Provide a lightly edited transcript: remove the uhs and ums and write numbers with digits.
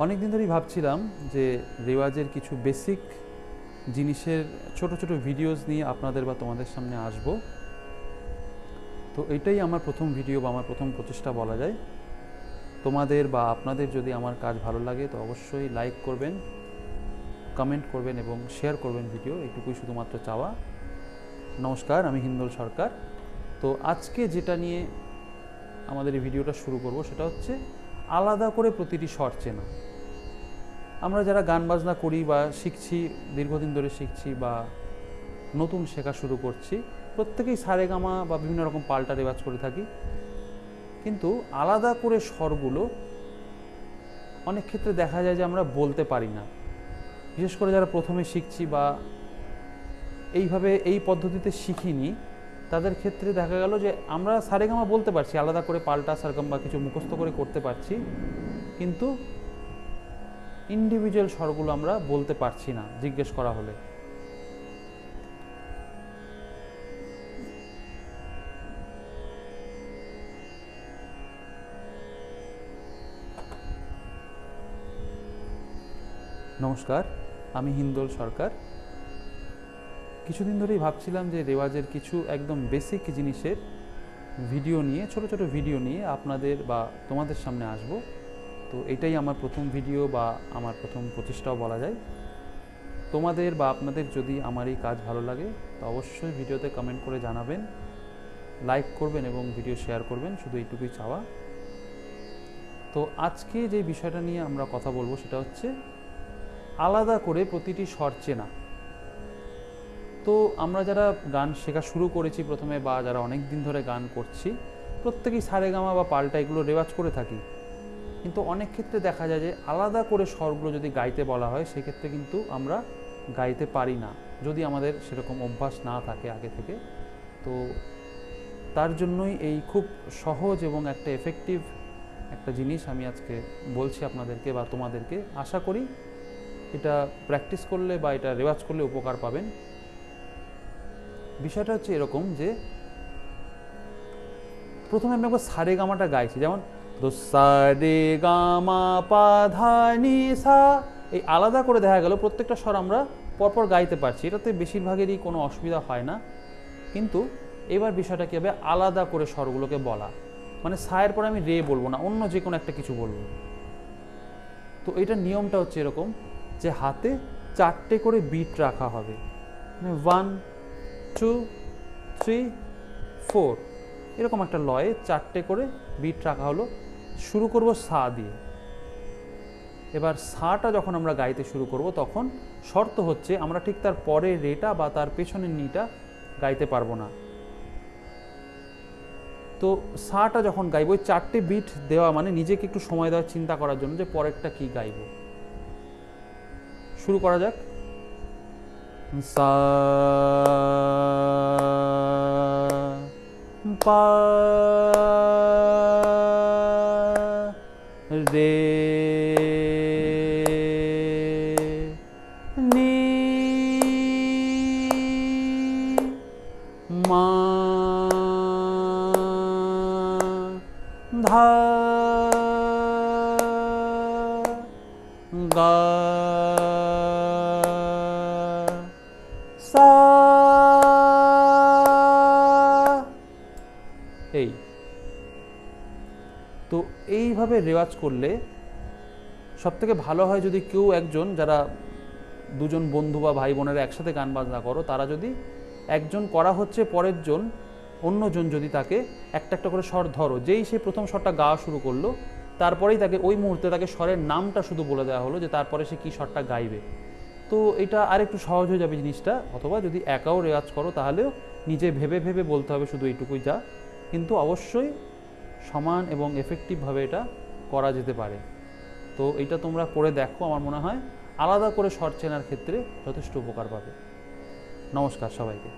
অনেক দিন ধরেই ভাবছিলাম যে রেওয়াজের কিছু বেসিক জিনিসের ছোট ছোট ভিডিওস নিয়ে আপনাদের বা তোমাদের সামনে আসব। তো এটাই আমার প্রথম ভিডিও বা আমার প্রথম প্রচেষ্টা বলা যায়। তোমাদের বা আপনাদের যদি আমার কাজ ভালো লাগে তো অবশ্যই লাইক করবেন, কমেন্ট করবেন এবং শেয়ার করবেন ভিডিও, এটুকুই শুধুমাত্র চাওয়া। নমস্কার, আমি হিন্দোল সরকার। তো আজকে যেটা নিয়ে আমাদের এই ভিডিওটা শুরু করব সেটা হচ্ছে আলাদা করে প্রতিটি স্বর চেনা। আমরা যারা গান বাজনা করি বা শিখছি, দীর্ঘদিন ধরে শিখছি বা নতুন শেখা শুরু করছি, প্রত্যেকেই সারেগামা বা বিভিন্ন রকম পাল্টা রেওয়াজ করে থাকি, কিন্তু আলাদা করে স্বরগুলো অনেক ক্ষেত্রে দেখা যায় যে আমরা বলতে পারি না। বিশেষ করে যারা প্রথমে শিখছি বা এইভাবে এই পদ্ধতিতে শিখিনি, তাদের ক্ষেত্রে দেখা গেল যে আমরা সারেগামা বলতে পারছি, আলাদা করে পাল্টা সারগাম বা কিছু মুখস্থ করে করতে পারছি, কিন্তু ইন্ডিভিজুয়াল স্বরগুলো আমরা বলতে পারছি না জিজ্ঞেস করা হলে। নমস্কার, আমি হিন্দোল সরকার। কিছুদিন ধরেই ভাবছিলাম যে রেওয়াজের কিছু একদম বেসিক জিনিসের ভিডিও নিয়ে, ছোট ছোট ভিডিও নিয়ে আপনাদের বা তোমাদের সামনে আসব। তো এটাই আমার প্রথম ভিডিও বা আমার প্রথম প্রচেষ্টাও বলা যায়। তোমাদের বা আপনাদের যদি আমার এই কাজ ভালো লাগে তো অবশ্যই ভিডিওতে কমেন্ট করে জানাবেন, লাইক করবেন এবং ভিডিও শেয়ার করবেন, শুধু এইটুকুই চাওয়া। তো আজকে যে বিষয়টা নিয়ে আমরা কথা বলবো সেটা হচ্ছে আলাদা করে প্রতিটি স্বর চেনা। তো আমরা যারা গান শেখা শুরু করেছি প্রথমে বা যারা অনেক দিন ধরে গান করছি, প্রত্যেকেই সারেগামা বা পাল্টা এগুলো রেওয়াজ করে থাকি, কিন্তু অনেক ক্ষেত্রে দেখা যায় যে আলাদা করে স্বরগুলো যদি গাইতে বলা হয় সেক্ষেত্রে কিন্তু আমরা গাইতে পারি না, যদি আমাদের সেরকম অভ্যাস না থাকে আগে থেকে। তো তার জন্যই এই খুব সহজ এবং একটা এফেক্টিভ একটা জিনিস আমি আজকে বলছি আপনাদেরকে বা তোমাদেরকে। আশা করি এটা প্র্যাকটিস করলে বা এটা রেওয়াজ করলে উপকার পাবেন। বিষয়টা হচ্ছে এরকম যে প্রথমে আমি একবার সারেগামাটা গাইছি, যেমন দো সারে গামা পা ধা নি সা, এই আলাদা করে দেখা গেল প্রত্যেকটা স্বর আমরা পরপর গাইতে পারছি, এটাতে বেশিরভাগেরই কোনো অসুবিধা হয় না। কিন্তু এবার বিষয়টা কী হবে, আলাদা করে স্বরগুলোকে বলা, মানে সায়ের পরে আমি রে বলবো না, অন্য যে কোনো একটা কিছু বলবো। তো এটার নিয়মটা হচ্ছে এরকম যে হাতে 4টে করে বিট রাখা হবে, মানে 1 2 3 4 এরকম একটা লয়ে 4টে করে বিট রাখা হলো। শুরু করব সা দিয়ে। এবার সাটা যখন আমরা গাইতে শুরু করব তখন শর্ত হচ্ছে আমরা ঠিক তার পরে রেটা বা তার পেছনের নিটা গাইতে পারবো না। তো সাটা যখন গাইব, ওই 4টে বিট দেওয়া মানে নিজেকে একটু সময় দেওয়ার চিন্তা করার জন্য যে পরেরটা কি গাইব। শুরু করা যাক। সা পা রে নি মা ধা গা সা। এই তো এইভাবে রেওয়াজ করলে সবথেকে ভালো হয় যদি কেউ একজন, যারা দুজন বন্ধু বা ভাই বোনেরা একসাথে গান বাজনা করো, তারা যদি একজন করা হচ্ছে, পরের জন অন্যজন যদি তাকে একটা একটা করে স্বর ধরো, যেই সে প্রথম স্বরটা গাওয়া শুরু করলো তারপরেই তাকে ওই মুহূর্তে তাকে স্বরের নামটা শুধু বলে দেওয়া হলো যে তারপরে সে কী স্বরটা গাইবে। তো এটা আরেকটু সহজ হয়ে যাবে জিনিসটা। অথবা যদি একাও রেওয়াজ করো তাহলেও নিজে ভেবে ভেবে বলতে হবে শুধু এইটুকুই যা, কিন্তু অবশ্যই সমান এবং এফেক্টিভভাবে এটা করা যেতে পারে। তো এটা তোমরা করে দেখো, আমার মনে হয় আলাদা করে স্বর চেনার ক্ষেত্রে যথেষ্ট উপকার পাবে। নমস্কার সবাইকে।